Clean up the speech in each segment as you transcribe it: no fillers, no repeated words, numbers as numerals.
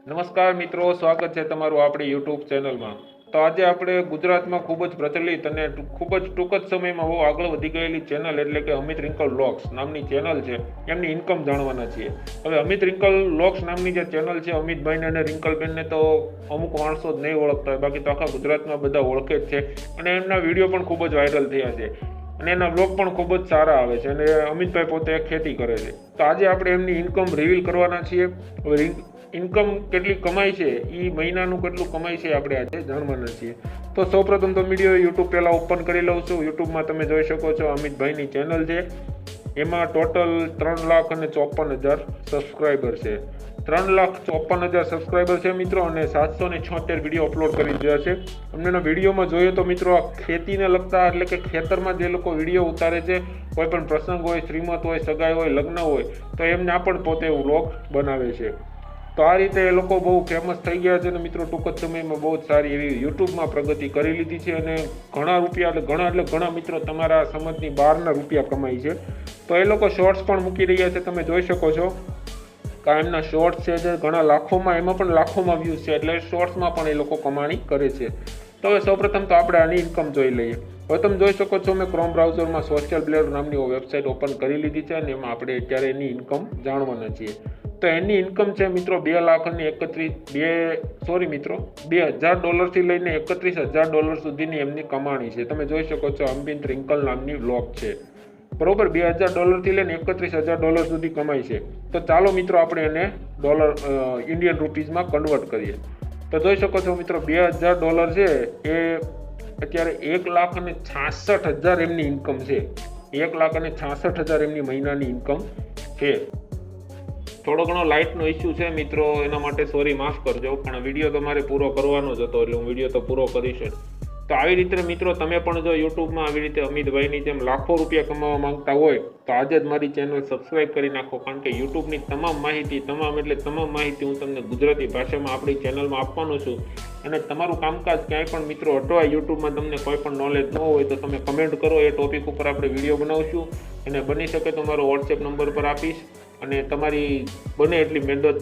નમસ્કાર મિત્રો, સ્વાગત છે તમારું આપણી યુટ્યુબ ચેનલમાં. તો આજે આપણે ગુજરાતમાં ખૂબ જ પ્રચલિત અને ખૂબ જ ટૂંક જ સમયમાં બહુ આગળ વધી ગયેલી ચેનલ એટલે કે અમિત રિંકલ વ્લોગ્સ નામની ચેનલ છે, એમની ઇન્કમ જાણવાના છીએ. હવે અમિત રિંકલ વ્લોગ્સ નામની જે ચેનલ છે, અમિતભાઈને અને રિંકલબેનને તો અમુક માણસો જ નહીં ઓળખતા હોય, બાકી તો આખા ગુજરાતમાં બધા ઓળખે જ છે. અને એમના વિડીયો પણ ખૂબ જ વાયરલ થયા છે અને એના વ્લોગ પણ ખૂબ જ સારા આવે છે. અને અમિતભાઈ પોતે ખેતી કરે છે. તો આજે આપણે એમની ઇન્કમ રિવીલ કરવાના છીએ. હવે ઇન્કમ કેટલી કમાય છે, એ મહિનાનું કેટલું કમાય છે, આપણે આજે જાણવાના છીએ. તો સૌપ્રથમ તો વિડીયો યુટ્યુબ પહેલાં ઓપન કરી લઉં છું. યુટ્યુબમાં તમે જોઈ શકો છો અમિતભાઈની ચેનલ છે, એમાં ટોટલ 3,54,000 સબસ્ક્રાઈબર છે. 3,54,000 સબસ્ક્રાઈબર છે મિત્રો, અને 776 વિડીયો અપલોડ કરી દીધા છે. અમને વિડીયોમાં જોઈએ તો મિત્રો આ ખેતીને લગતા એટલે કે ખેતરમાં જે લોકો વિડીયો ઉતારે છે, કોઈ પણ પ્રસંગ હોય, શ્રીમત હોય, સગાઈ હોય, લગ્ન હોય, તો એમને આ પણ પોતે વ્લોગ બનાવે છે. તો આ રીતે એ લોકો બહુ ફેમસ થઈ ગયા છે અને મિત્રો ટૂંક જ સમયમાં બહુ જ સારી એવી યુટ્યુબમાં પ્રગતિ કરી લીધી છે અને ઘણા રૂપિયા એટલે ઘણા મિત્રો તમારા સમજની બહારના રૂપિયા કમાય છે. તો એ લોકો શોર્ટ્સ પણ મૂકી રહ્યા છે, તમે જોઈ શકો છો કે એમના શોર્ટ્સ છે જે ઘણા લાખોમાં, એમાં પણ લાખોમાં વ્યૂઝ છે, એટલે શોર્ટ્સમાં પણ એ લોકો કમાણી કરે છે. તો હવે સૌપ્રથમ તો આપણે આની ઇન્કમ જોઈ લઈએ. હવે તમે જોઈ શકો છો મેં ક્રોમ બ્રાઉઝરમાં સોશિયલ બ્લેડ નામની વેબસાઇટ ઓપન કરી લીધી છે અને એમાં આપણે અત્યારે એની ઇન્કમ જાણવાના છીએ. તો એની ઇન્કમ છે મિત્રો $2,000 લઈને $31,000 સુધીની એમની કમાણી છે. તમે જોઈ શકો છો અમિત રિંકલ નામની વ્લોગ છે, બરોબર. $2,000 લઈને $31,000 સુધી કમાય છે. તો ચાલો મિત્રો આપણે એને ઇન્ડિયન રૂપીઝમાં કન્વર્ટ કરીએ. તો જોઈ શકો છો મિત્રો $2,000 છે એ અત્યારે 1,66,000 એમની ઇન્કમ છે. 1,66,000 એમની મહિનાની ઇન્કમ છે. થોડો ઘણો લાઇટનો ઇસ્યુ છે મિત્રો, એના માટે સોરી, માફ કરજો, પણ વિડીયો તમારે પૂરો કરવાનો જ હતો એટલે હું વિડીયો તો પૂરો કરીશ જ. તો આવી રીતે મિત્રો તમે પણ જો યુટ્યુબમાં આવી રીતે અમિતભાઈની જેમ લાખો રૂપિયા કમાવા માંગતા હોય તો આજે જ મારી ચેનલ સબસ્ક્રાઈબ કરી નાખો, કારણ કે યુટ્યુબની તમામ માહિતી હું તમને ગુજરાતી ભાષામાં આપણી ચેનલમાં આપવાનો છું. અને તમારું કામકાજ ક્યાંય પણ મિત્રો અટવાય, યુટ્યુબમાં તમને કોઈ પણ નોલેજ ન હોય તો તમે કમેન્ટ કરો, એ ટોપિક ઉપર આપણે વિડીયો બનાવશું અને બની શકે તો મારો વોટ્સએપ નંબર પર આપીશ અને તમારી બને એટલી મદદ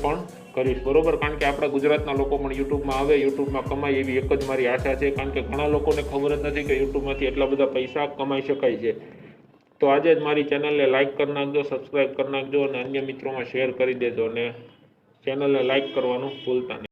પણ કરીશ, બરોબર. કારણ કે આપણા ગુજરાતના લોકો પણ યુટ્યુબમાં આવે, યુટ્યુબમાં કમાય, એવી એક જ મારી આશા છે. કારણ કે ઘણા લોકોને ખબર જ નથી કે યુટ્યુબમાંથી એટલા બધા પૈસા કમાઈ શકાય છે. તો આજે જ મારી ચેનલને લાઇક કરી નાખજો, સબસ્ક્રાઈબ કરી નાખજો અને અન્ય મિત્રોમાં શેર કરી દેજો અને ચેનલને લાઇક કરવાનું ભૂલતા નહીં.